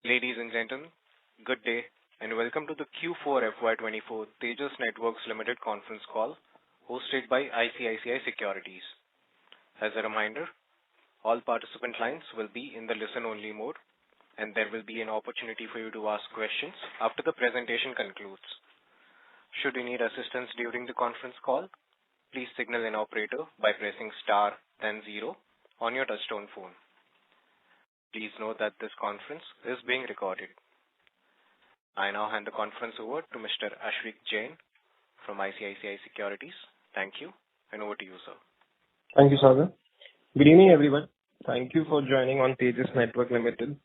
Ladies and gentlemen, good day, and welcome to the Q4 FY'24 Tejas Networks Limited conference call, hosted by ICICI Securities. As a reminder, all participant lines will be in the listen-only mode, and there will be an opportunity for you to ask questions after the presentation concludes. Should you need assistance during the conference call, please signal an operator by pressing star then zero on your touchtone phone. Please note that this conference is being recorded. I now hand the conference over to Mr. Ashvik Jain from ICICI Securities. Thank you, and over to you, sir. Thank you, Sagar. Good evening, everyone. Thank you for joining on Tejas Network Limited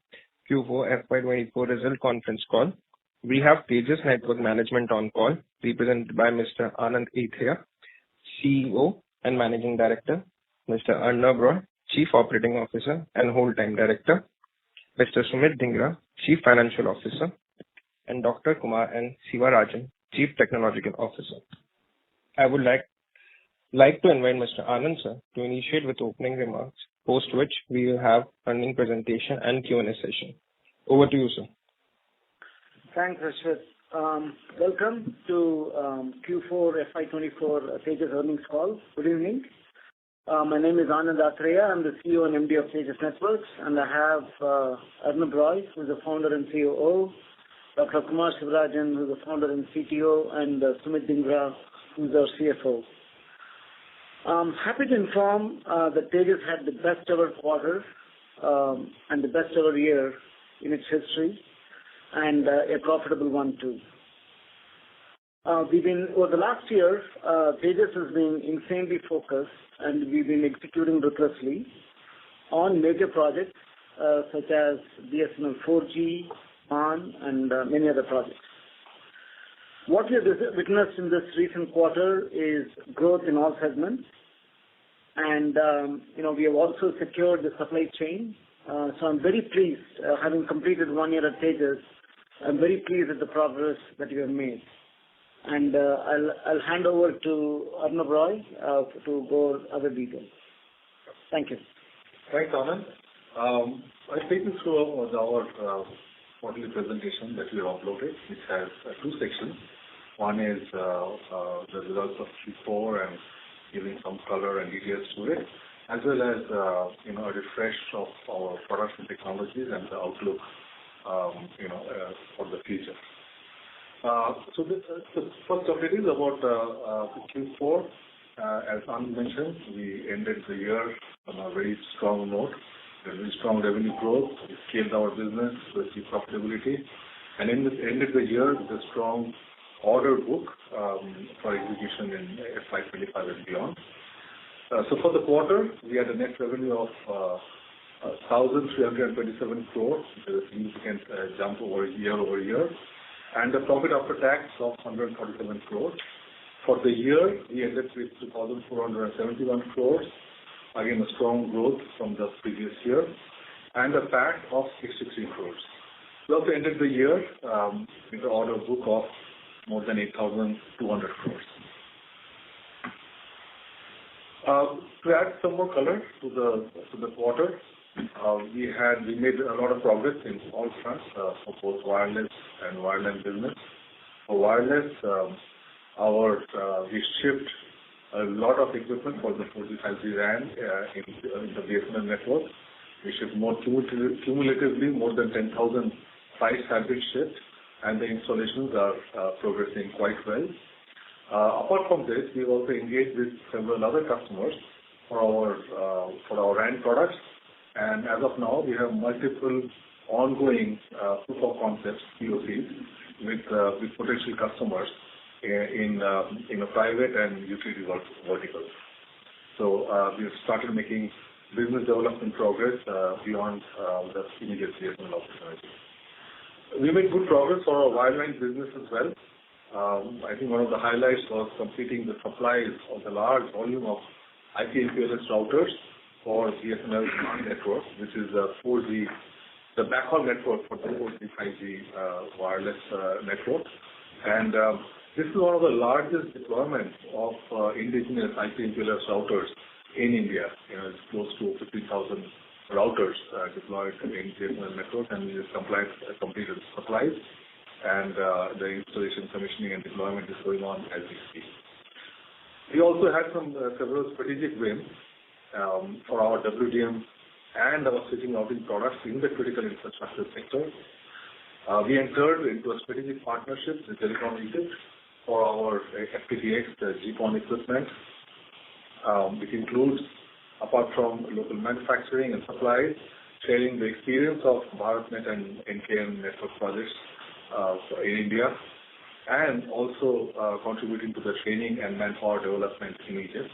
Q4 FY'24 result conference call. We have Tejas Network management on call, represented by Mr. Anand Athreya, CEO and Managing Director, Mr. Arnab Roy, Chief Operating Officer and Whole-Time Director, Mr. Sumit Dhingra, Chief Financial Officer, and Dr. Kumar N. Sivarajan, Chief Technological Officer. I would like to invite Mr. Anand, sir, to initiate with opening remarks, post which we will have earnings presentation and Q&A session. Over to you, sir. Thanks, Ashwin. Welcome to Q4 FY'24 Tejas earnings call. Good evening. My name is Anand Athreya. I'm the CEO and MD of Tejas Networks, and I have Arnab Roy, who is the founder and COO, Dr. Kumar Sivarajan, who is the founder and CTO, and Sumit Dhingra, who is our CFO. I'm happy to inform that Tejas had the best ever quarter and the best ever year in its history, and a profitable one too. Over the last year, Tejas has been insanely focused, and we've been executing ruthlessly on major projects such as BSNL 4G, PAN, and many other projects. What we have witnessed in this recent quarter is growth in all segments, and we have also secured the supply chain. So I'm very pleased, having completed 1 year at Tejas. I'm very pleased with the progress that we have made. And I'll hand over to Arnab Roy to go over other details. Thank you. Thanks, Anand. I'll take you through our quarterly presentation that we have uploaded, which has two sections. One is the results of Q4 and giving some color and details to it, as well as a refresh of our products and technologies and the outlook for the future. So the first update is about Q4. As Anand mentioned, we ended the year on a very strong note, a very strong revenue growth. We scaled our business with the profitability, and ended the year with a strong order book for execution in FY'25 and beyond. So for the quarter, we had a net revenue of 1,327 crores, which is a significant jump year-over-year, and a profit after tax of 147 crores. For the year, we ended with 2,471 crores, again a strong growth from the previous year, and a PAT of 63 crores. We also ended the year with an order book of more than 8,200 crores. To add some more color to the quarter, we made a lot of progress in all fronts for both wireless and wireline business. For wireless, we shipped a lot of equipment for the 4G 5G RAN in the BSNL network. We shipped more cumulatively, more than 10,000 sites have been shipped, and the installations are progressing quite well. Apart from this, we also engaged with several other customers for our RAN products. And as of now, we have multiple ongoing proof of concepts, POCs, with potential customers in a private and utility verticals. So we've started making business development progress beyond the immediate BSNL opportunity. We made good progress for our wireline business as well. I think one of the highlights was completing the supplies of the large volume of IP/MPLS routers for BSNL network, which is the backhaul network for the 4G 5G wireless network. And this is one of the largest deployments of indigenous IP/MPLS routers in India. It's close to 50,000 routers deployed in BSNL network, and we have completed supplies, and the installation, commissioning, and deployment is going on as we speak. We also had several strategic wins for our WDM and our switching routing products in the critical infrastructure sector. We entered into a strategic partnership with Telecom Egypt for our FTTX GPON equipment. It includes, apart from local manufacturing and supplies, sharing the experience of BharatNet and NKN network projects in India, and also contributing to the training and manpower development in Egypt.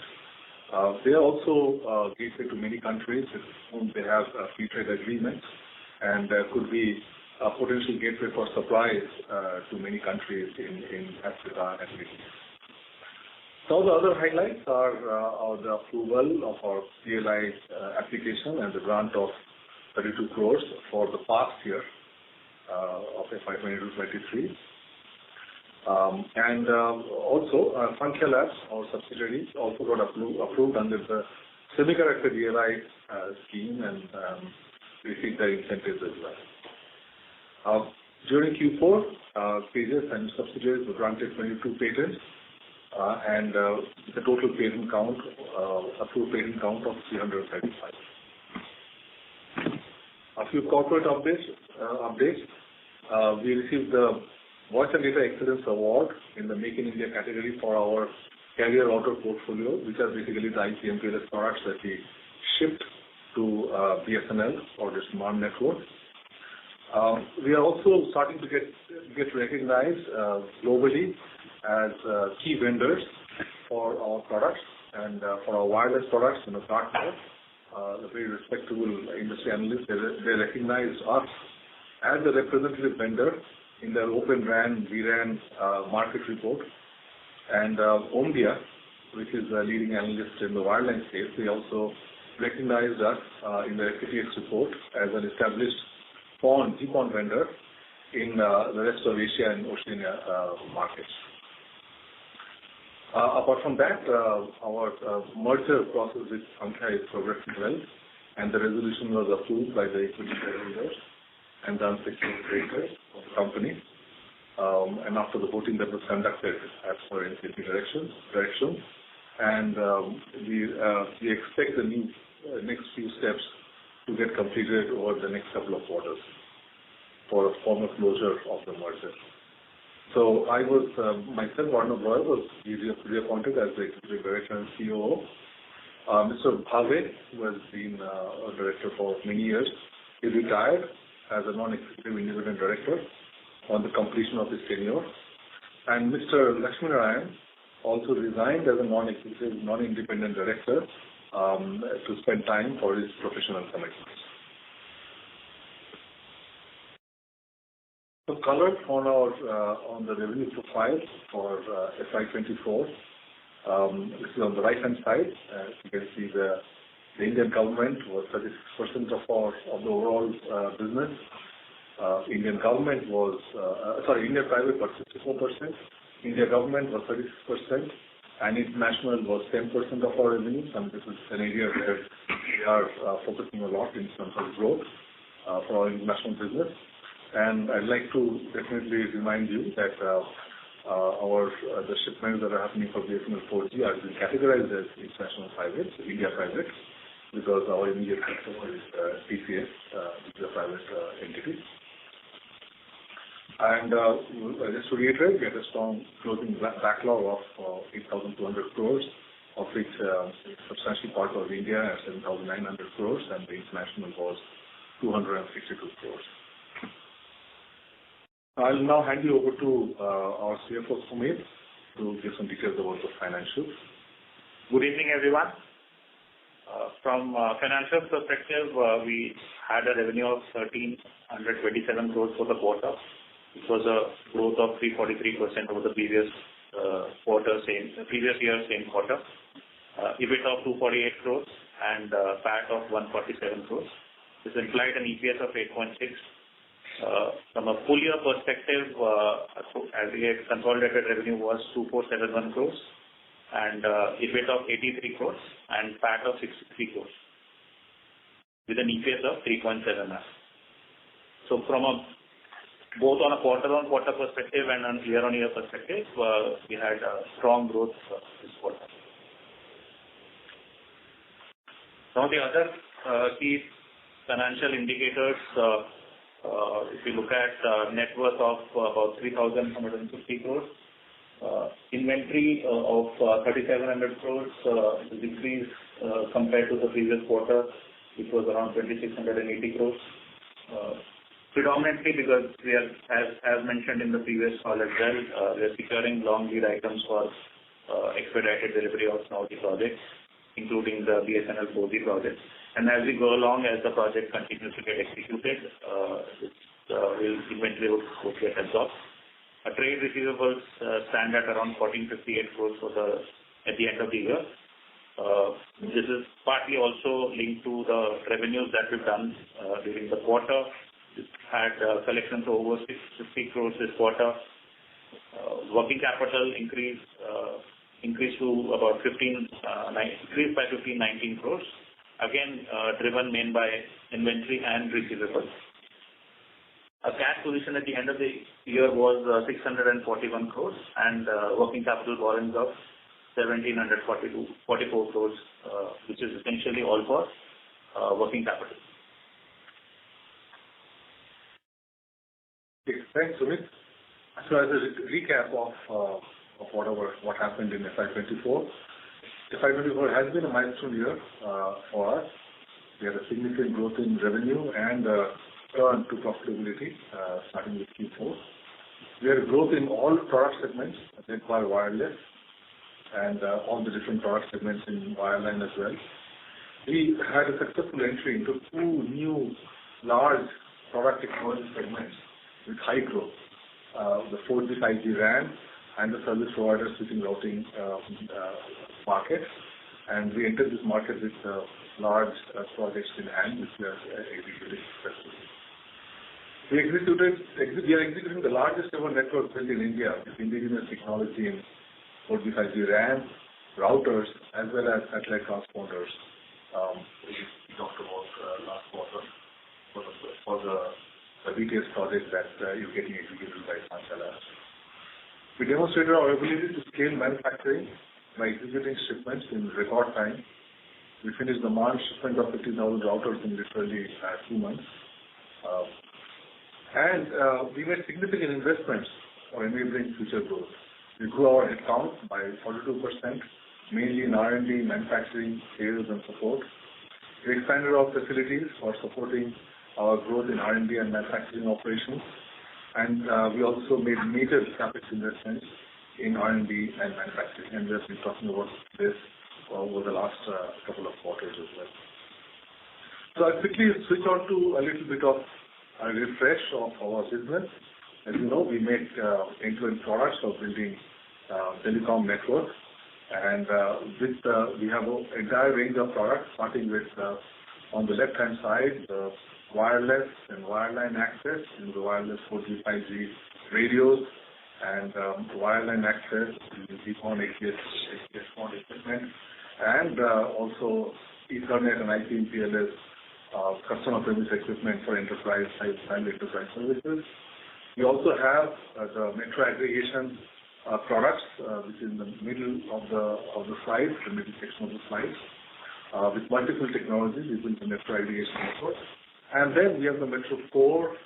They are also gateway to many countries with whom they have free trade agreements, and there could be a potential gateway for supplies to many countries in Africa and Middle East. Some of the other highlights are the approval of our CLI application and the grant of 32 crores for the past year of FY'22-23. And also, Concall Labs, our subsidiary, also got approved under the semiconductor DLI scheme and received the incentives as well. During Q4, Tejas and subsidiaries were granted 22 patents and the total patent count, approved patent count of 335. A few corporate updates. We received the Voice and Data Excellence Award in the Make in India category for our carrier router portfolio, which are basically the IP/MPLS products that we shipped to BSNL for this MAN network. We are also starting to get recognized globally as key vendors for our products and for our wireless products in the Gartner. The very respectable industry analysts, they recognize us as a representative vendor in their Open RAN, vRAN market report. And Omdia, which is a leading analyst in the wireline space, they also recognized us in the FTTX report as an established GPON vendor in the rest of Asia and Oceania markets. Apart from that, our merger process with Concall is progressing well, and the resolution was approved by the equity shareholders and the unsecured creditors of the company. And after the voting that was conducted as per NCLT direction, and we expect the next few steps to get completed over the next couple of quarters for a formal closure of the merger. So I was, myself, Arnav Roy, was reappointed as the Executive Director and COO. Mr. Bhave, who has been a director for many years, he retired as a non-executive independent director on the completion of his tenure. And Mr. Lakshminarayan also resigned as a non-executive, non-independent director to spend time for his professional commitments. So color on the revenue profile for FY'24. This is on the right-hand side. You can see the Indian government was 36% of the overall business. Indian private was 64%. India government was 36%, and international was 10% of our revenues. And this is an area where we are focusing a lot in terms of growth for our international business. And I'd like to definitely remind you that the shipments that are happening for BSNL 4G are being categorized as international private, India private, because our immediate customer is TCS, which is a private entity. And just to reiterate, we had a strong closing backlog of 8,200 crores, of which substantial part was India at 7,900 crores, and the international was 262 crores. I'll now hand you over to our CFO, Sumit, to give some details about the financials. Good evening, everyone. From a financial perspective, we had a revenue of 1,327 crores for the quarter. It was a growth of 343% over the previous year, same quarter. EBIT of 248 crores and PAT of 147 crores. This implied an EPS of 8.6. From a full year perspective, aggregate consolidated revenue was 2,471 crores and EBIT of 83 crores and PAT of 63 crores. with an EPS of 3.7. So from both on a quarter-on-quarter perspective and on year-on-year perspective, we had a strong growth this quarter. Some of the other key financial indicators, if you look at net worth of about 3,150 crores, inventory of 3,700 crores is increased compared to the previous quarter, which was around 2,680 crores. Predominantly because we are, as mentioned in the previous call as well, we are securing long lead items for expedited delivery of some of the projects, including the BSNL 4G project. And as we go along, as the project continues to get executed, inventory will get absorbed. Our trade receivables stand at around 1,458 crores at the end of the year. This is partly also linked to the revenues that we've done during the quarter. We had collections of over 650 crores this quarter. Working capital increased to about 1519 crores. Again, driven main by inventory and receivables. Our cash position at the end of the year was 641 crores and working capital borrowings of 1,744 crores, which is essentially all for working capital. Thanks, Sumit. So as a recap of what happened in FY'24, FY'24 has been a milestone year for us. We had a significant growth in revenue and turn to profitability starting with Q4. We had a growth in all product segments led by wireless and all the different product segments in wireline as well. We had a successful entry into two new large product technology segments with high growth, the 4G 5G RAN and the service provider switching routing market. And we entered this market with large projects in hand, which we are executing successfully. We are executing the largest ever network built in India with indigenous technology in 4G 5G RAN, routers, as well as satellite transponders, which we talked about last quarter for the BTS project that is getting executed by Concall. We demonstrated our ability to scale manufacturing by executing shipments in record time. We finished the March shipment of 50,000 routers in literally 2 months. We made significant investments for enabling future growth. We grew our headcount by 42%, mainly in R&D, manufacturing, sales, and support. We expanded our facilities for supporting our growth in R&D and manufacturing operations. And we also made major capex investments in R&D and manufacturing. And we have been talking about this over the last couple of quarters as well. So I'll quickly switch on to a little bit of a refresh of our business. As you know, we make end-to-end products for building telecom networks. And we have an entire range of products, starting with, on the left-hand side, the wireless and wireline access in the wireless 4G, 5G radios and wireline access in the GPON, XGS-PON equipment, and also Ethernet and IP MPLS customer premise equipment for enterprise services. We also have the metro aggregation products, which is in the middle of the slide, the middle section of the slide, with multiple technologies. We built the metro aggregation network. And then we have the metro core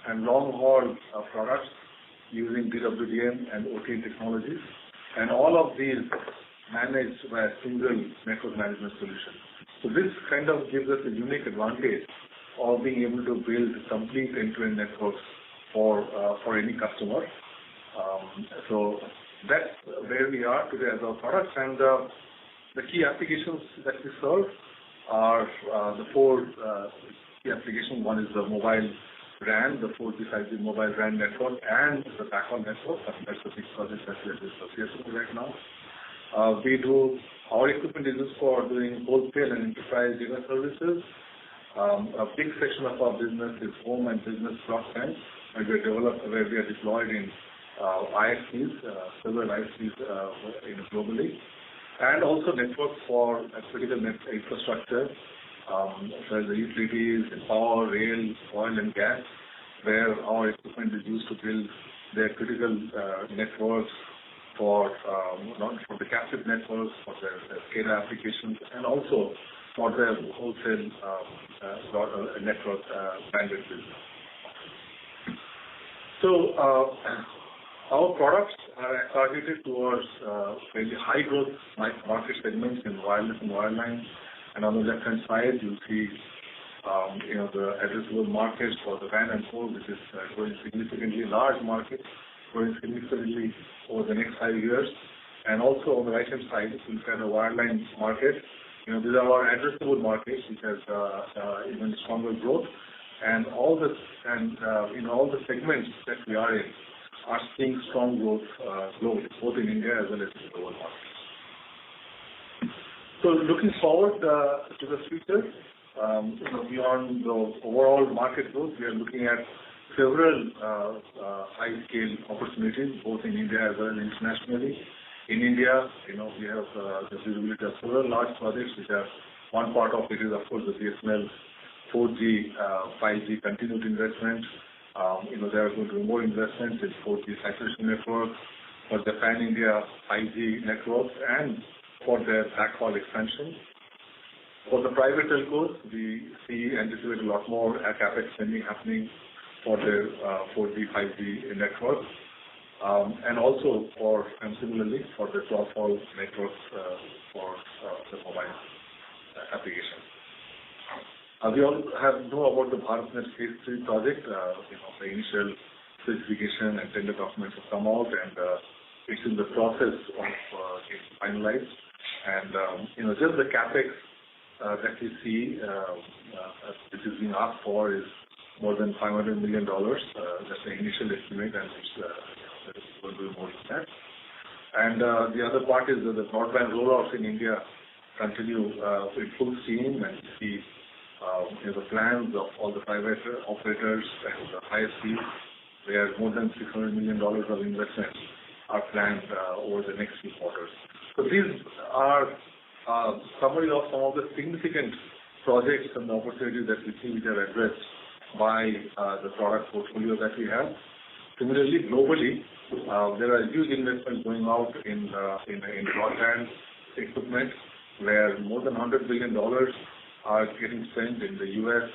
and long-haul products using DWDM and OTN technologies. And all of these managed by a single network management solution. So this kind of gives us a unique advantage of being able to build complete end-to-end networks for any customer. So that's where we are today as our products. And the key applications that we serve are the four key applications. One is the mobile RAN, the 4G 5G mobile RAN network, and the backhaul network. That's the big project that we are associated with right now. Our equipment is used for doing wholesale and enterprise data services. A big section of our business is home and business broadband, where we are deployed in ISPs, several ISPs globally, and also networks for critical net infrastructure So the utilities, power, rail, oil and gas, where our equipment is used to build their critical networks for not for the captive networks, for their SCADA applications, and also for their wholesale network bandwidth business. So our products are targeted towards fairly high growth market segments in wireless and wireline. And on the left-hand side, you'll see the addressable markets for the WAN and core, which is growing significantly, large market, growing significantly over the next 5 years. And also on the right-hand side, if you look at the wireline market, these are our addressable markets, which has even stronger growth. And all the segments that we are in are seeing strong growth globally, both in India as well as in the global markets. So looking forward to the future, beyond the overall market growth, we are looking at several high-scale opportunities, both in India as well as internationally. In India, we have the visibility of several large projects, which are one part of it is, of course, the BSNL 4G, 5G continued investment. There are going to be more investments in 4G saturation network for the pan-India 5G networks and for their backhaul expansion. For the private telcos, we anticipate a lot more CapEx spending happening for their 4G, 5G networks, and similarly for the short-haul networks for the mobile application. We all know about the BharatNet Phase 3 project. The initial specification and tender documents have come out, and it's in the process of getting finalized. And just the capex that we see, which is being asked for, is more than $500 million. That's the initial estimate, and it's going to be more than that. And the other part is that the broadband rollouts in India continue with full steam, and see the plans of all the private operators and the ISPs, where more than $600 million of investments are planned over the next few quarters. So these are summary of some of the significant projects and the opportunities that we see which are addressed by the product portfolio that we have. Similarly, globally, there are huge investments going out in broadband equipment, where more than $100 billion are getting spent in the US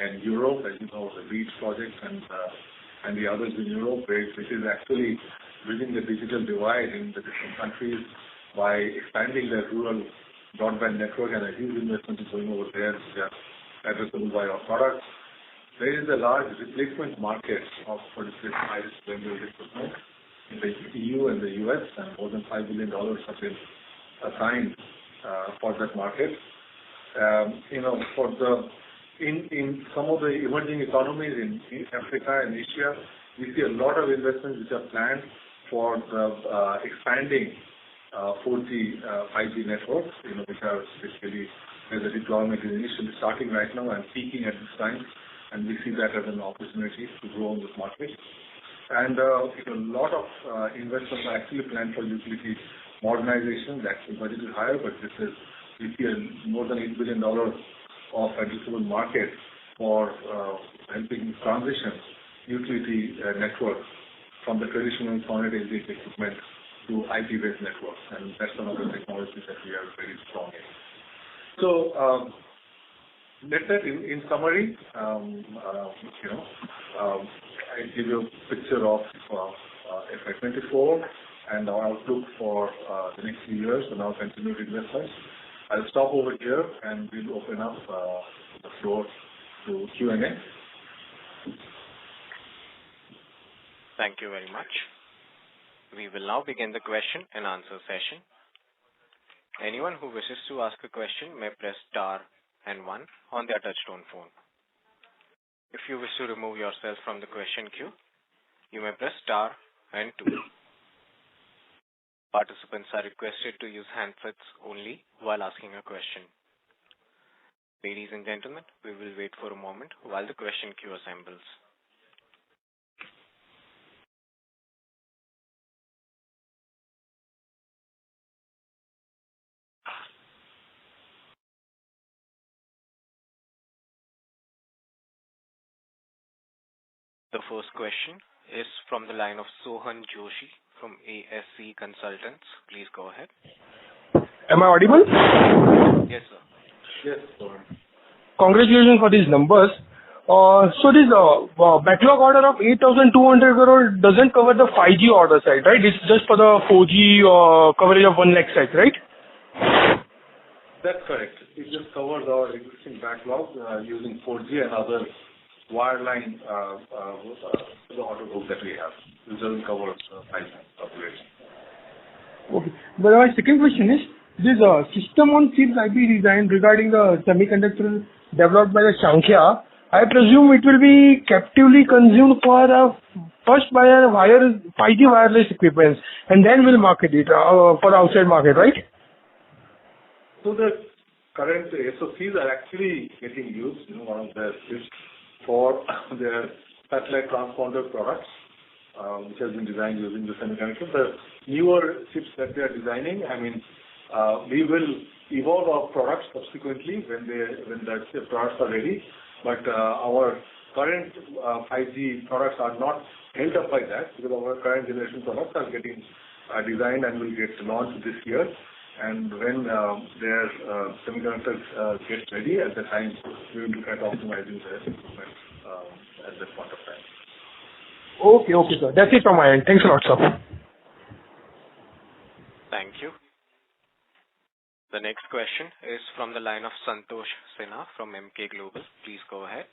and Europe, as you know, the REACH project and the others in Europe, which is actually bridging the digital divide in the different countries by expanding their rural broadband network, and a huge investment is going over there, which are addressable by our products. There is a large replacement market for this highest bandwidth equipment in the EU and the US, and more than $5 billion have been assigned for that market. In some of the emerging economies in Africa and Asia, we see a lot of investments which are planned for the expanding 4G, 5G networks, which are basically where the deployment is initially starting right now and peaking at this time, and we see that as an opportunity to grow in this market. And a lot of investments are actually planned for utility modernization. The actual budget is higher, but we see more than $8 billion of addressable market for helping transition utility networks from the traditional SONET-based equipment to IP-based networks, and that's one of the technologies that we are very strong in. So, in summary, I give you a picture of FY'24 and our outlook for the next few years and our continued investments. I'll stop over here, and we'll open up the floor to Q&A. Thank you very much. We will now begin the question and answer session. Anyone who wishes to ask a question may press star and 1 on their touchtone phone. If you wish to remove yourself from the question queue, you may press star and 2. Participants are requested to use handsets only while asking a question. Ladies and gentlemen, we will wait for a moment while the question queue assembles. The first question is from the line of Sohan Joshi from ASC Consultants. Please go ahead. Am I audible? Yes, sir. Yes, Sohan. Congratulations for these numbers. So this backlog order of 8,200 crore doesn't cover the 5G order side, right? It's just for the 4G coverage of 1 lakh sites, right? That's correct. It just covers our existing backlog using 4G and other wireline the order book that we have. It doesn't cover 5G operation. Okay. But my second question is, this system on chip IP design regarding the semiconductor developed by the Shankhya, I presume it will be captively consumed for first by a 5G wireless equipment and then we'll market it for the outside market, right? So the current SoCs are actually getting used in one of their chips for their satellite transponder products, which has been designed using the semiconductor. The newer chips that they are designing, we will evolve our products subsequently when the products are ready. But our current 5G products are not held up by that because our current generation products are getting designed and will get launched this year. And when their semiconductors get ready, at the time we will look at optimizing their equipment at that point of time. Okay, sir. That's it from my end. Thanks a lot, sir. Thank you. The next question is from the line of Santosh Sinha from MK Global. Please go ahead.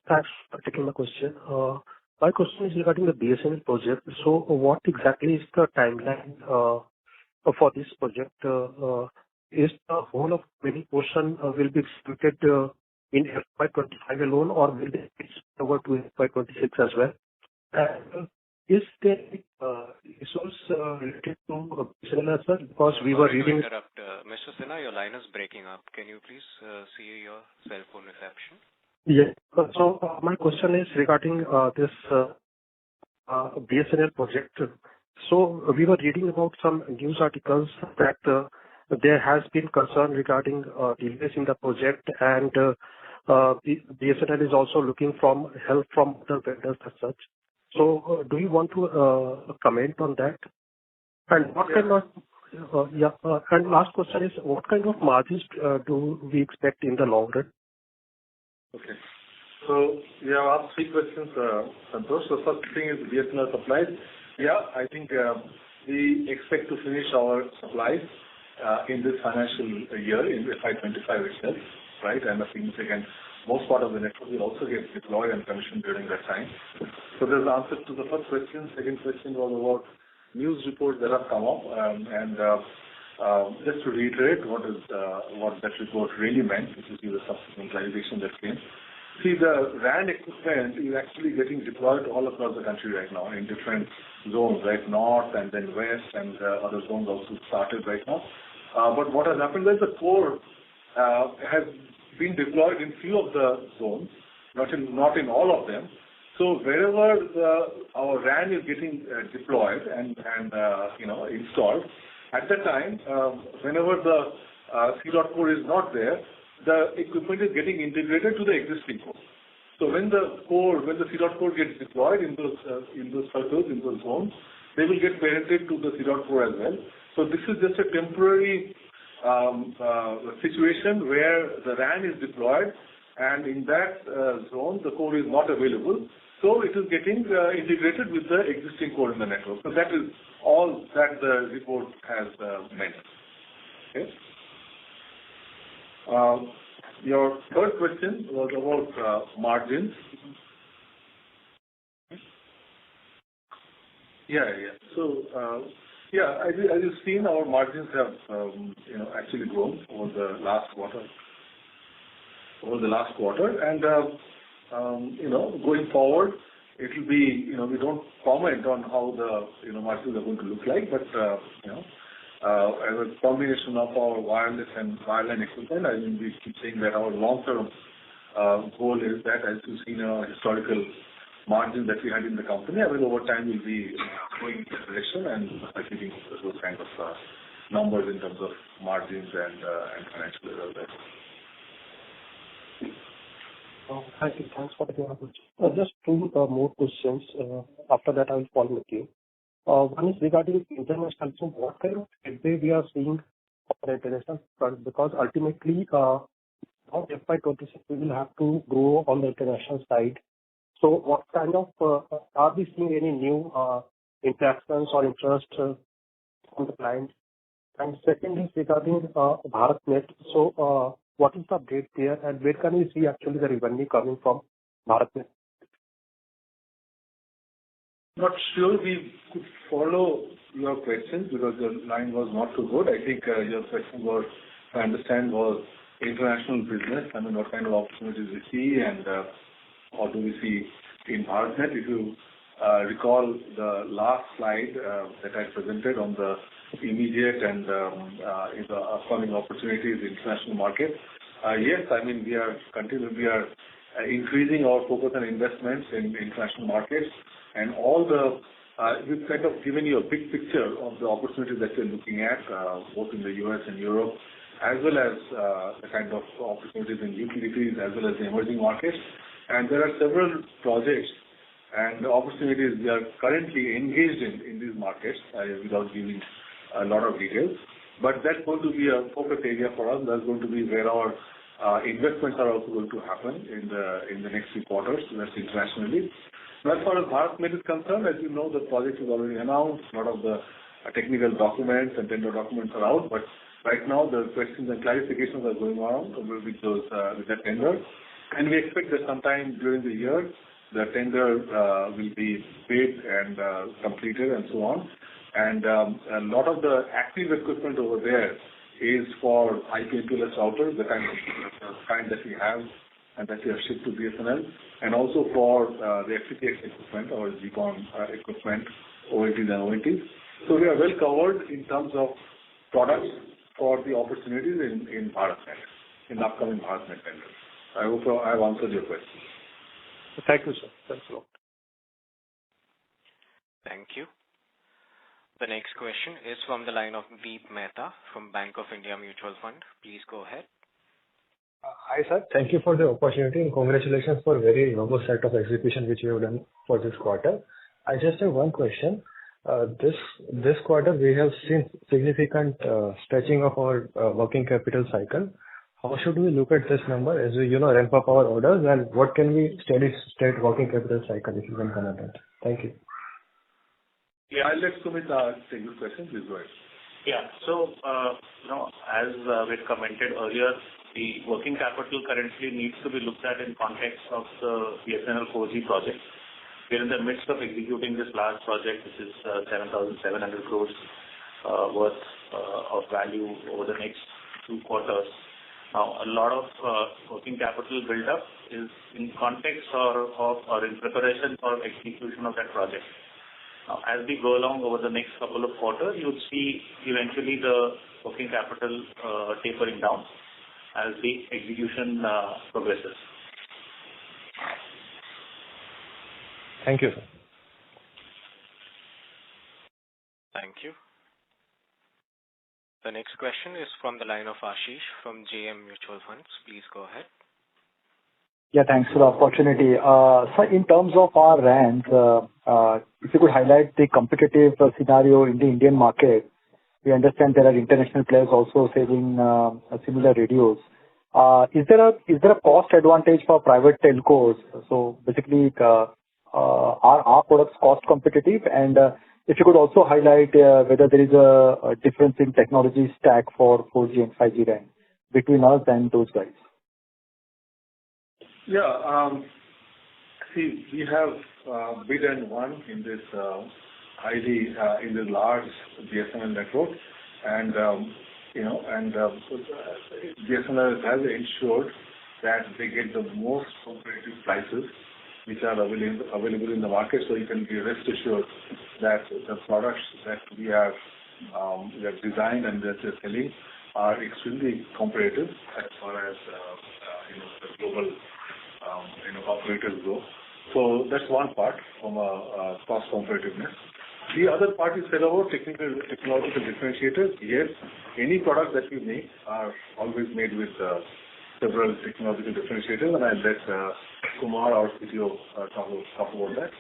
Thanks for taking my question. My question is regarding the BSNL project. So what exactly is the timeline for this project? Is the whole of many portion will be executed in FY'25 alone, or will it be over to FY'26 as well? And is there resource related to BSNL as well? Because we were reading... Interrupt. Mr. Sinha, your line is breaking up. Can you please see your cell phone reception? Yeah. So my question is regarding this BSNL project. So we were reading about some news articles that there has been concern regarding delays in the project, and BSNL is also looking for help from other vendors as such. So do you want to comment on that? And what kind of and last question is, what kind of margins do we expect in the long run? Okay. So you have asked 3 questions, Santosh. So first thing is BSNL supplies. Yeah, I think we expect to finish our supplies in this financial year, in FY'25 itself, right? And a significant, most part of the network will also get deployed and commissioned during that time. So there's the answer to the first question. Second question was about news reports that have come up, and just to reiterate what that report really meant, which is the subsequent clarification that came. See, the RAN equipment is actually getting deployed all across the country right now in different zones, right? North and then west, and other zones also started right now. But what has happened is the core has been deployed in few of the zones, not in all of them. So wherever our RAN is getting deployed and installed, at that time, whenever the C.core is not there, the equipment is getting integrated to the existing core. So when the C.core gets deployed in those circles, in those zones, they will get parented to the C.core as well. So this is just a temporary situation where the RAN is deployed, and in that zone the core is not available. So it is getting integrated with the existing core in the network. So that is all that the report has meant. Okay. Your third question was about margins. Yeah. So, as you've seen, our margins have, actually grown over the last quarter. And, going forward, it will be, we don't comment on how the, margins are going to look like, but, as a combination of our wireless and wireline equipment, we keep saying that our long-term goal is that, as you've seen our historical margin that we had in the company, over time we'll be going in that direction and achieving those kind of numbers in terms of margins and financial results. Thank you. Thanks for taking my question. Just two more questions. After that, I will follow with you. One is regarding international. So what kind of headway we are seeing on the international front? Because ultimately, on FY'26, we will have to grow on the international side. So what kind of, are we seeing any new interactions or interest from the client? And second is regarding BharatNet. So what is the update there, and where can we see actually the revenue coming from BharatNet? Not sure we could follow your questions because the line was not too good. I think your question was, if I understand, was international business. I mean, what kind of opportunities we see and what do we see in BharatNet. If you recall the last slide that I presented on the immediate and in the upcoming opportunities in international market. Yes, I mean, we are increasing our focus on investments in international markets. And all the, we've kind of given you a big picture of the opportunities that we're looking at, both in the US and Europe, as well as the kind of opportunities in utilities, as well as the emerging markets. And there are several projects and opportunities we are currently engaged in these markets, without giving a lot of details. But that's going to be a focus area for us. That's going to be where our investments are also going to happen in the next few quarters, that's internationally. As far as BharatNet is concerned, as you know, the project is already announced. A lot of the technical documents and tender documents are out, but right now the questions and clarifications are going on with that tender. And we expect that sometime during the year, the tender will be paid and completed and so on. And a lot of the active equipment over there is for IP MPLS routers, the kind that we have and that we have shipped to BSNL, and also for the FTTX equipment or GPON equipment, OLTs and ONTs. So we are well covered in terms of products for the opportunities in BharatNet, in the upcoming BharatNet tender. I hope I have answered your question. Thank you, sir. Thanks a lot. Thank you. The next question is from the line of Deep Mehta from Bank of India Mutual Fund. Please go ahead. Hi, sir. Thank you for the opportunity and congratulations for a very robust set of execution which you have done for this quarter. I just have one question. This quarter we have seen significant stretching of our working capital cycle. How should we look at this number as we ramp up our orders, and what can we steady state working capital cycle, if you can comment on that? Thank you. Yeah, I'll let Sumit take this question. Please go ahead. Yeah. So, as we commented earlier, the working capital currently needs to be looked at in context of the BSNL 4G project. We're in the midst of executing this large project, which is 7,700 crores worth of value over the next 2 quarters. Now, a lot of working capital build-up is in context or in preparation for execution of that project. Now, as we go along over the next couple of quarters, you'll see eventually the working capital tapering down as the execution progresses. Thank you, sir. Thank you. The next question is from the line of Ashish from JM Mutual Funds. Please go ahead. Yeah, thanks for the opportunity. So in terms of our RANs, if you could highlight the competitive scenario in the Indian market. We understand there are international players also selling similar radios. Is there a cost advantage for private telcos? So basically, are our products cost competitive? And if you could also highlight whether there is a difference in technology stack for 4G and 5G RAN between us and those guys. Yeah. See, we have bid and won in this in the large BSNL network, and BSNL has ensured that they get the most competitive prices which are available in the market. So you can be rest assured that the products that we have designed and that we're selling are extremely competitive as far as the global operators go. So that's one part from a cost competitiveness. The other part is set about technological differentiators. Yes, any products that we make are always made with several technological differentiators, and I'll let Kumar, our CTO, talk about that.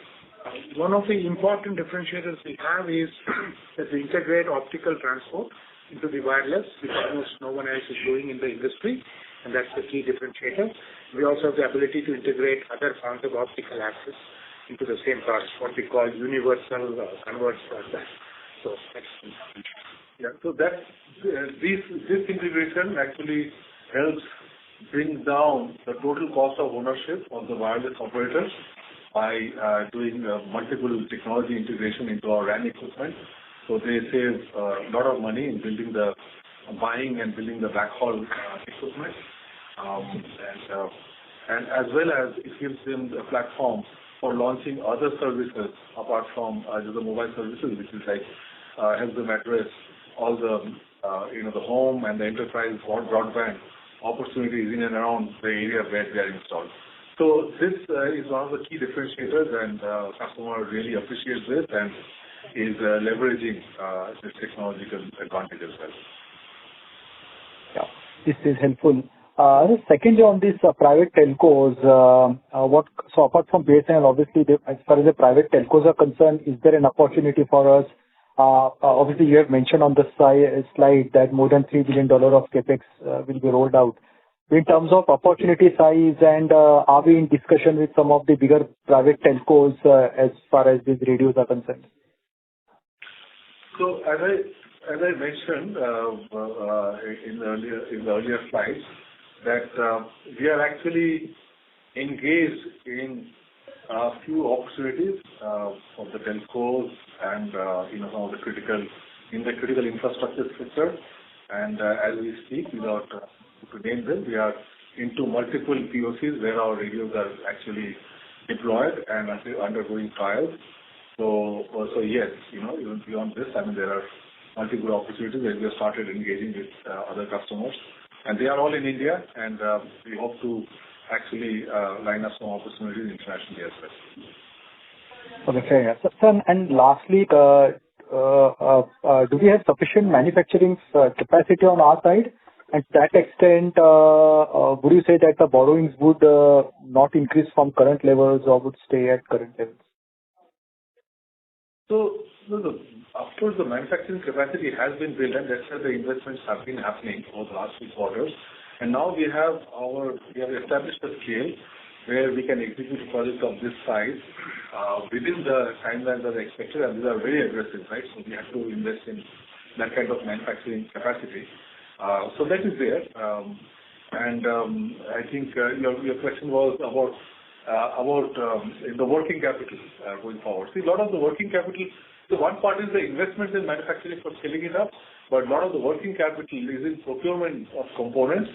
One of the important differentiators we have is that we integrate optical transport into the wireless, which almost no one else is doing in the industry, and that's the key differentiator. We also have the ability to integrate other forms of optical access into the same products, what we call universal converts like that. So that's this integration actually helps bring down the total cost of ownership of the wireless operators by doing multiple technology integration into our RAN equipment. So they save a lot of money in buying and building the backhaul equipment, and as well as it gives them a platform for launching other services apart from just the mobile services, which is like help them address all the the home and the enterprise broadband opportunities in and around the area where they are installed. So this is one of the key differentiators, and customer really appreciates this and is leveraging this technological advantage as well. Yeah, this is helpful. Secondly, on these private telcos, so apart from BSNL, obviously, as far as the private telcos are concerned, is there an opportunity for us? Obviously, you have mentioned on the slide that more than $3 billion of capex will be rolled out. In terms of opportunity size, and are we in discussion with some of the bigger private telcos as far as these radios are concerned? So as I mentioned in the earlier slides, that we are actually engaged in a few opportunities of the telcos and some of the critical infrastructure sector. And as we speak, without to name them, we are into multiple POCs where our radios are actually deployed and undergoing trials. So yes, even beyond this, there are multiple opportunities where we have started engaging with other customers, and they are all in India, and we hope to actually line up some opportunities internationally as well. Okay, fair enough. Sir, and lastly, do we have sufficient manufacturing capacity on our side? And to that extent, would you say that the borrowings would not increase from current levels or would stay at current levels? So, of course, the manufacturing capacity has been built, and that's where the investments have been happening over the last few quarters. And now we have established a scale where we can execute a project of this size within the timelines that are expected, and these are very aggressive, right? So we have to invest in that kind of manufacturing capacity. So that is there. And I think your question was about the working capital going forward. See, a lot of the working capital, so one part is the investments in manufacturing for scaling it up, but a lot of the working capital is in procurement of components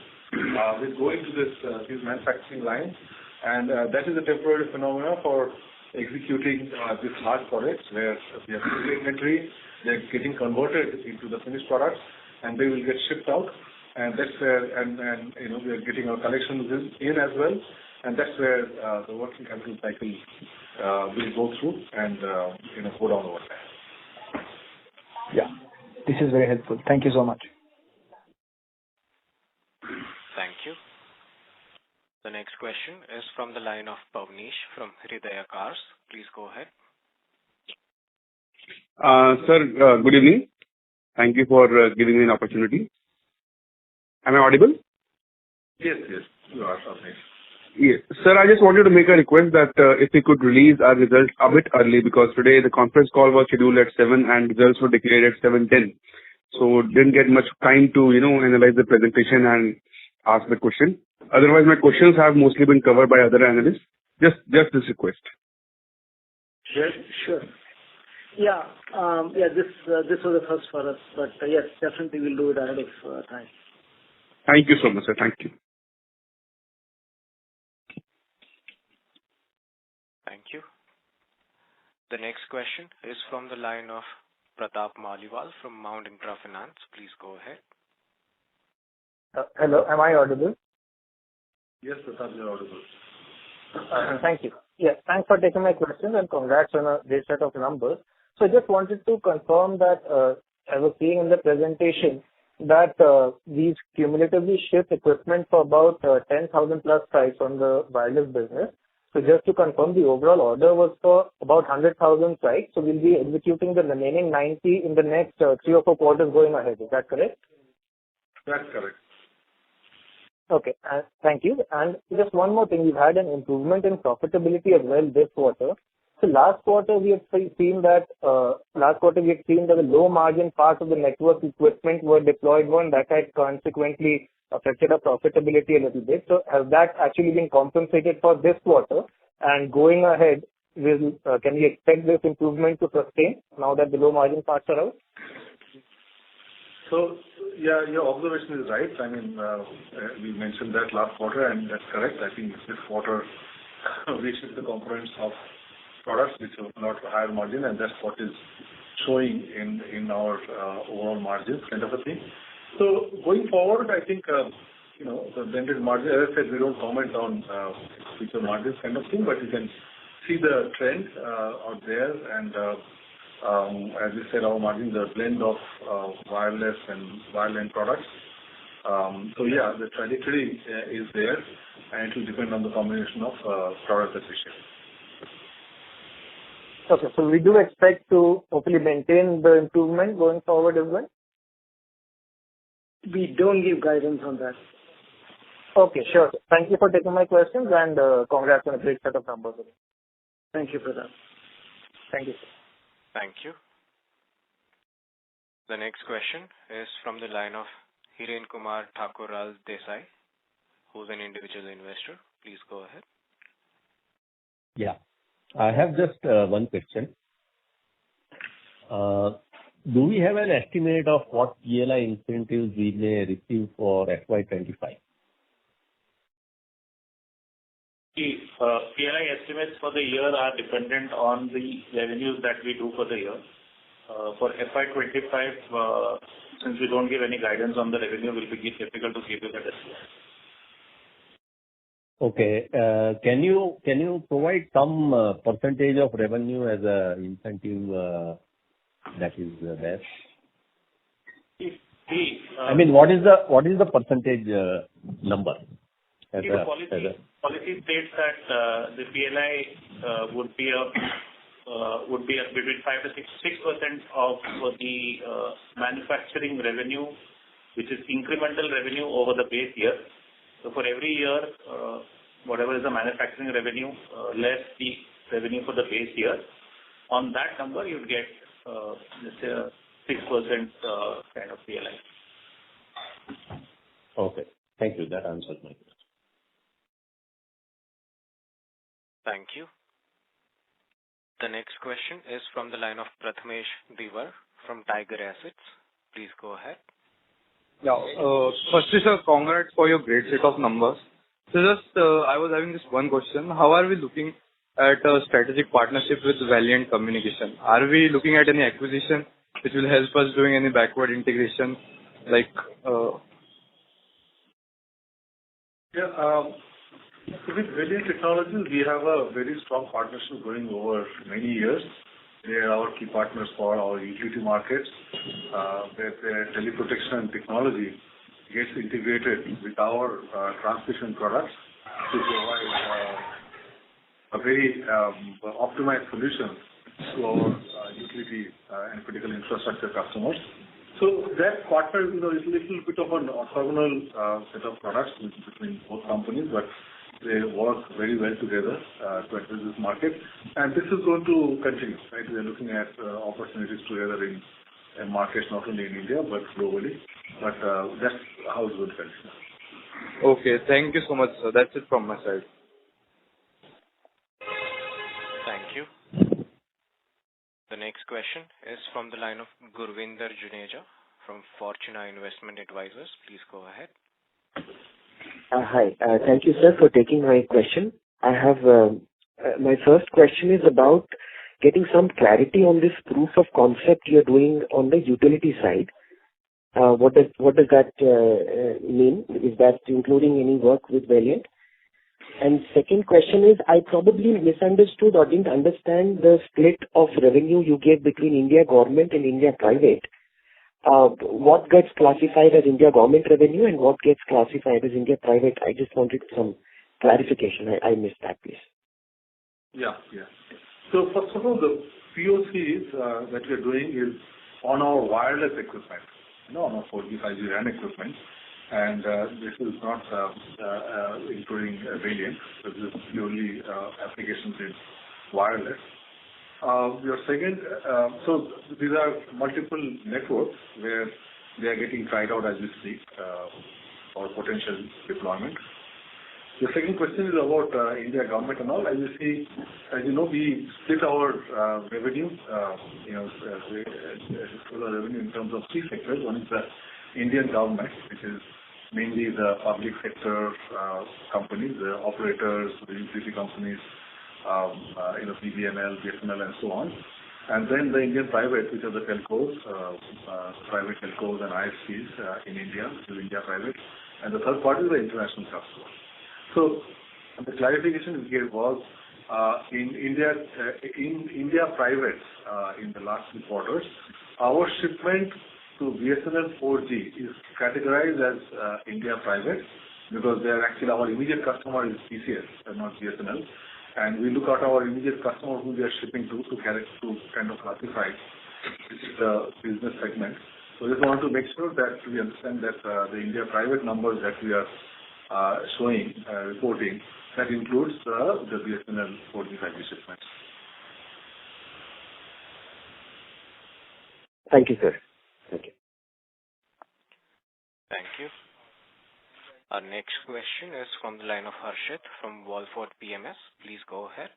which go into these manufacturing lines, and that is a temporary phenomenon for executing these large projects where we have inventory, they're getting converted into the finished products, and they will get shipped out, and that's where we are getting our collections in as well, and that's where the working capital cycle will go through and go down over time. Yeah, this is very helpful. Thank you so much. Thank you. The next question is from the line of Pavnish from Hridaya Cars. Please go ahead. Sir, good evening. Thank you for giving me an opportunity. Am I audible? Yes, you are, Pavnish. Yes. Sir, I just wanted to make a request that if we could release our results a bit early, because today the conference call was scheduled at 7 and results were declared at 7:10. So didn't get much time to, analyze the presentation and ask the question. Otherwise, my questions have mostly been covered by other analysts. Just this request. Yes, sure. Yeah, this was the first for us, but yes, definitely we'll do it ahead of time. Thank you so much, sir. Thank you. Thank you. The next question is from the line of Pratap Maliwal from Mount Intra Finance. Please go ahead. Hello, am I audible? Yes, Pratap, you're audible. Thank you. Yes, thanks for taking my questions and congrats on a great set of numbers. So I just wanted to confirm that I was seeing in the presentation that we've cumulatively shipped equipment for about 10,000 plus sites on the wireless business. So just to confirm, the overall order was for about 100,000 sites. So we'll be executing the remaining 90 in the next 3 or 4 quarters going ahead. Is that correct? That's correct. Okay. Thank you. And just one more thing. We've had an improvement in profitability as well this quarter. So last quarter, we had seen that the low margin parts of the network equipment were deployed and that had consequently affected our profitability a little bit. So has that actually been compensated for this quarter? And going ahead, can we expect this improvement to sustain now that the low margin parts are out? So, yeah, your observation is right. I mean, we mentioned that last quarter, and that's correct. I think this quarter we shipped the components of products which are not higher margin, and that's what is showing in our overall margins kind of a thing. So going forward, I think, the blended margin, as I said, we don't comment on future margins kind of thing, but you can see the trend out there. And as you said, our margins are a blend of wireless and wireline products. So yeah, the trajectory is there, and it will depend on the combination of products that we ship. Okay, so we do expect to hopefully maintain the improvement going forward as well? We don't give guidance on that. Okay, sure. Thank you for taking my questions, and congrats on a great set of numbers. Thank you for that. Thank you. Thank you. The next question is from the line of Hiren Kumar Thakural Desai, who's an individual investor. Please go ahead. Yeah. I have just one question. Do we have an estimate of what PLI incentives we may receive for FY'25? The PLI estimates for the year are dependent on the revenues that we do for the year. For FY'25, since we don't give any guidance on the revenue, it will be difficult to give you that estimate. Okay. Can you provide some percentage of revenue as a incentive that is there? I mean, what is the percentage number? The policy states that the PLI would be between 5 to 6% of the manufacturing revenue, which is incremental revenue over the base year. So for every year, whatever is the manufacturing revenue less the revenue for the base year, on that number you'd get let's say a 6% kind of PLI. Okay. Thank you. That answers my question. Thank you. The next question is from the line of Prathamesh Diwar from Tiger Assets. Please go ahead. Yeah. Firstly, sir, congrats for your great set of numbers. So just, I was having this one question. How are we looking at a strategic partnership with Valiant Communication? Are we looking at any acquisition which will help us doing any backward integration? With Valiant Technologies, we have a very strong partnership going over many years. They are our key partners for our utility markets, where their teleprotection technology gets integrated with our transmission products to provide a very optimized solution to our utility and critical infrastructure customers. So that partner, is a little bit of an orthogonal set of products between both companies, but they work very well together to address this market. And this is going to continue, right? We are looking at opportunities together in markets not only in India but globally. But that's how it's going to continue. Okay. Thank you so much, sir. That's it from my side. Thank you. The next question is from the line of Gurvinder Juneja from Fortuna Investment Advisors. Please go ahead. Hi. Thank you, sir, for taking my question. I have my first question is about getting some clarity on this proof of concept you're doing on the utility side. What does that mean? Is that including any work with Valiant? And second question is, I probably misunderstood or didn't understand the split of revenue you gave between India government and India private. what gets classified as India government revenue and what gets classified as India private? I just wanted some clarification. I missed that, please. Yeah. So first of all, the POCs that we are doing is on our wireless equipment, on our 4G, 5G RAN equipment. And this is not including Radiant. This is purely applications in wireless. Your second, so these are multiple networks where they are getting tried out as we speak for potential deployment. The second question is about India government and all. As you know, we split our revenue, revenue in terms of three sectors. One is the Indian government, which is mainly the public sector companies, the operators, the utility companies, BBNL, BSNL, and so on. And then the Indian private, which are the telcos, private telcos and ISPs in India, which is India private. And the third part is the international customers. So the clarification we gave was in India private in the last few quarters, our shipment to BSNL 4G is categorized as India private because they are actually our immediate customer is TCS and not BSNL. And we look at our immediate customer who we are shipping to kind of classify the business segment. So we just want to make sure that we understand that the India private numbers that we are showing, reporting, that includes the BSNL 4G 5G shipments. Thank you, sir. Thank you. Thank you. Our next question is from the line of Harshit from Walford PMS. Please go ahead.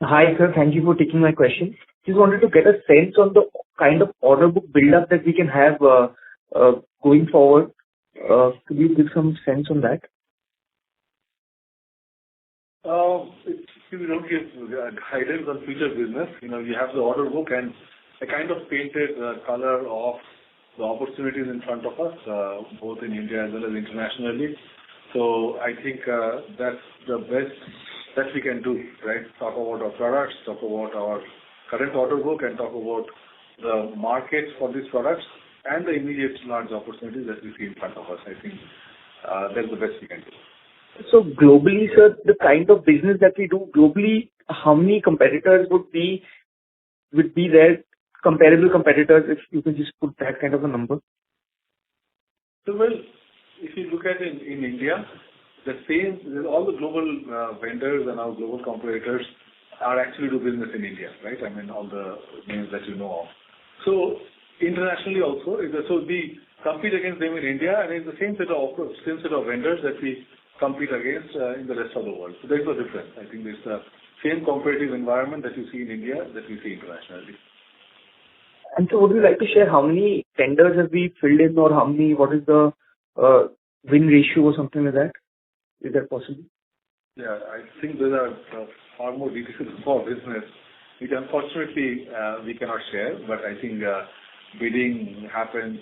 Hi, sir. Thank you for taking my question. Just wanted to get a sense on the kind of order book build-up that we can have going forward. Could you give some sense on that? We don't give guidance on future business. You have the order book and a kind of painted color of the opportunities in front of us, both in India as well as internationally. So I think that's the best that we can do, right? Talk about our products, talk about our current order book, and talk about the markets for these products and the immediate large opportunities that we see in front of us. I think that's the best we can do. So globally, sir, the kind of business that we do globally, how many competitors would be there, comparable competitors, if you can just put that kind of a number? So, well, if you look at it in India, all the global vendors and our global competitors are actually do business in India, right? I mean, all the names that you know of. So internationally also, so we compete against them in India, and it's the same set of vendors that we compete against in the rest of the world. So there's no difference. I think it's the same competitive environment that you see in India that we see internationally. And so would you like to share how many tenders have we filled in, or what is the win ratio or something like that? Is that possible? Yeah, I think those are far more details for business, which unfortunately we cannot share, but I think bidding happens,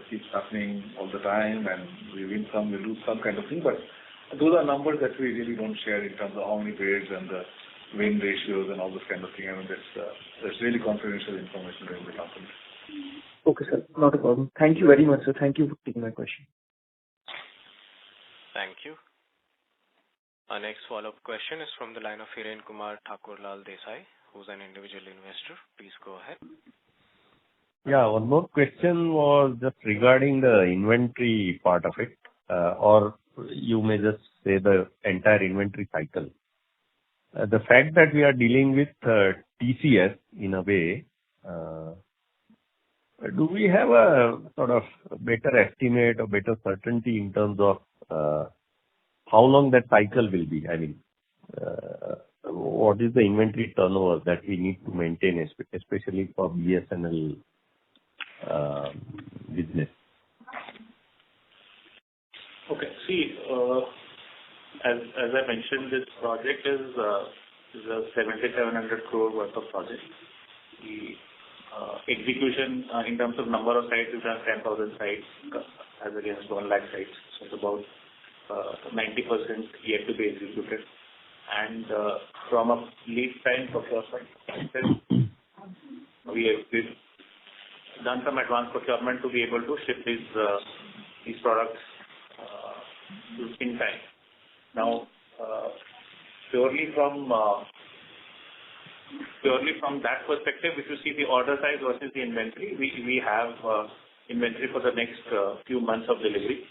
keeps happening all the time, and we win some, we lose some kind of thing, but those are numbers that we really don't share in terms of how many bids and the win ratios and all this kind of thing. I mean, that's really confidential information within the company. Okay, sir. Not a problem. Thank you very much, sir. Thank you for taking my question. Thank you. Our next follow-up question is from the line of Hiren Kumar Thakurlal Desai, who's an individual investor. Please go ahead. Yeah, one more question was just regarding the inventory part of it, or you may just say the entire inventory cycle. The fact that we are dealing with TCS in a way, do we have a sort of better estimate or better certainty in terms of how long that cycle will be? I mean, what is the inventory turnover that we need to maintain, especially for BSNL business? Okay. See, as I mentioned, this project is a 7,700 crore worth of project. The execution in terms of number of sites is around 10,000 sites as against 1 lakh sites. So it's about 90% yet to be executed. And from a lead time procurement, done some advanced procurement to be able to ship these products in time. Now, purely from that perspective, if you see the order size versus the inventory, we have inventory for the next few months of delivery.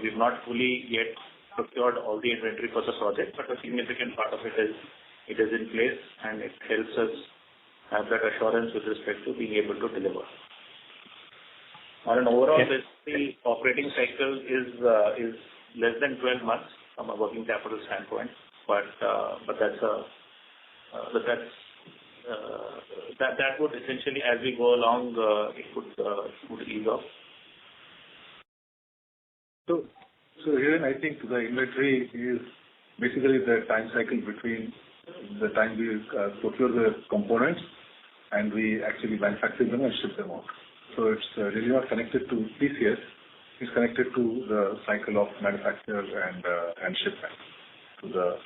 We've not fully yet procured all the inventory for the project, but a significant part of it is in place, and it helps us have that assurance with respect to being able to deliver. On an overall basis, the operating cycle is less than 12 months from a working capital standpoint, but that would essentially, as we go along, it would ease off. So here I think the inventory is basically the time cycle between the time we procure the components and we actually manufacture them and ship them out. So it's really not connected to TCS. It's connected to the cycle of manufacture and shipment to the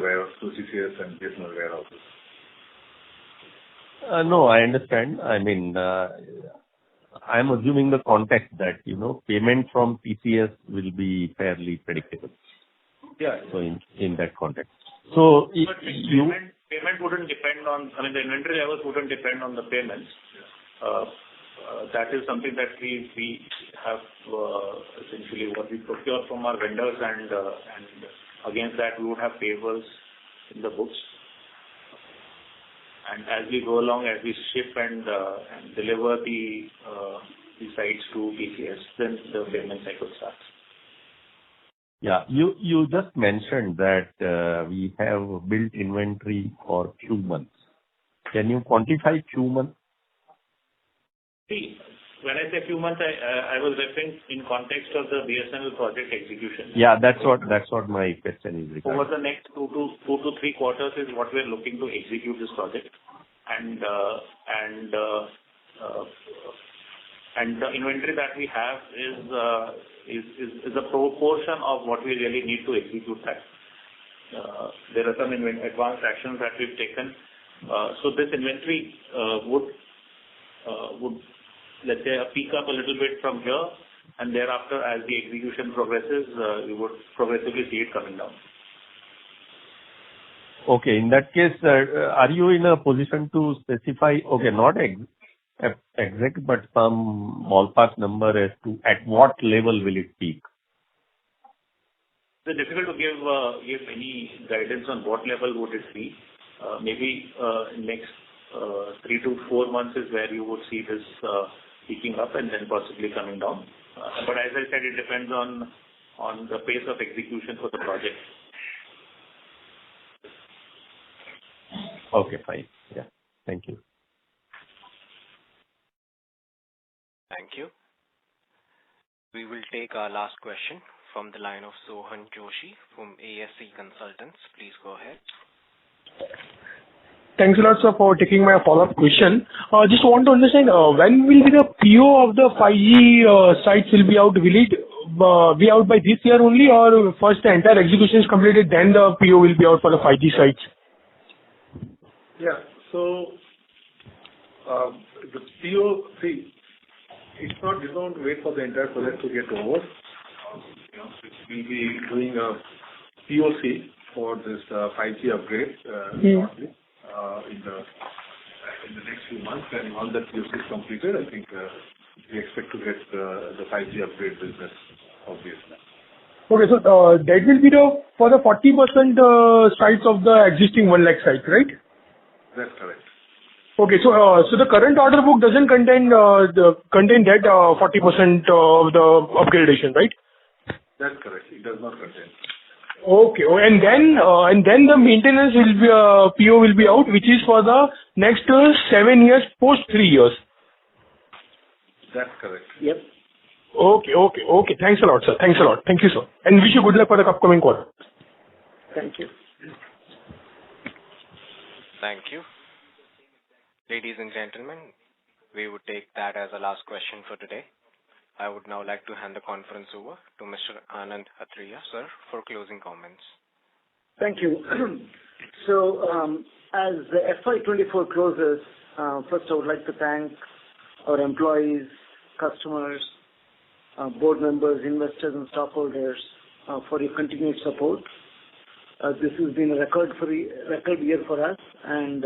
warehouse, to TCS and BSNL warehouses. No, I understand. I mean, I'm assuming the context that, payment from TCS will be fairly predictable. Yeah. So in that context. So payment wouldn't depend on, the inventory levels wouldn't depend on the payments. That is something that we have essentially what we procure from our vendors, and against that we would have payables in the books. And as we go along, as we ship and deliver the sites to TCS, then the payment cycle starts. Yeah, you just mentioned that we have built inventory for few months. Can you quantify few months? See, when I say few months, I was referring in context of the BSNL project execution. Yeah, that's what my question is regarding. Over the next 2 to 3 quarters is what we're looking to execute this project, and the inventory that we have is a proportion of what we really need to execute that. There are some advanced actions that we've taken. So this inventory would let's say peak up a little bit from here, and thereafter, as the execution progresses, we would progressively see it coming down. Okay, in that case, are you in a position to specify, not exact, but some ballpark number as to at what level will it peak? It's difficult to give any guidance on what level would it be. Maybe next 3 to 4 months is where you would see this peaking up and then possibly coming down. But as I said, it depends on the pace of execution for the project. Okay, fine. Yeah, thank you. Thank you. We will take our last question from the line of Sohan Joshi from ASC Consultants. Please go ahead. Thanks a lot, sir, for taking my follow-up question. Just want to understand when will the PO of the 5G sites will be out? Will it be out by this year only, or first the entire execution is completed, then the PO will be out for the 5G sites? Yeah. So the PO, see, it's not, you don't wait for the entire project to get over. We'll be doing a POC for this 5G upgrade shortly. In the next few months, and once that POC is completed, I think we expect to get the 5G upgrade business, obviously. Okay, so that will be for the 40% sites of the existing 1 lakh sites, right? That's correct. Okay, so the current order book doesn't contain that 40% of the upgradation, right? That's correct. It does not contain. Okay, and then the maintenance will be PO will be out, which is for the next 7 years post 3 years. That's correct. Yep. Okay. Thanks a lot, sir. Thanks a lot. Thank you, sir. And wish you good luck for the upcoming quarter. Thank you. Thank you. Ladies and gentlemen, we would take that as a last question for today. I would now like to hand the conference over to Mr. Anand Athreya, sir, for closing comments. Thank you. So, as the FY'24 closes, First, I would like to thank our employees, customers, board members, investors, and stockholders for your continued support. This has been a record year for us, and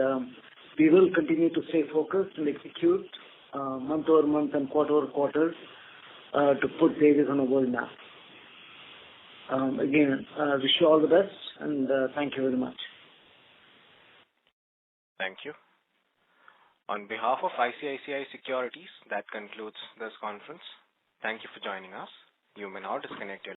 we will continue to stay focused and execute month-over-month and quarter-over-quarter to put Tejas on a world map. Again, wish you all the best, and thank you very much. Thank you. On behalf of ICICI Securities, that concludes this conference. Thank you for joining us. You may now disconnect your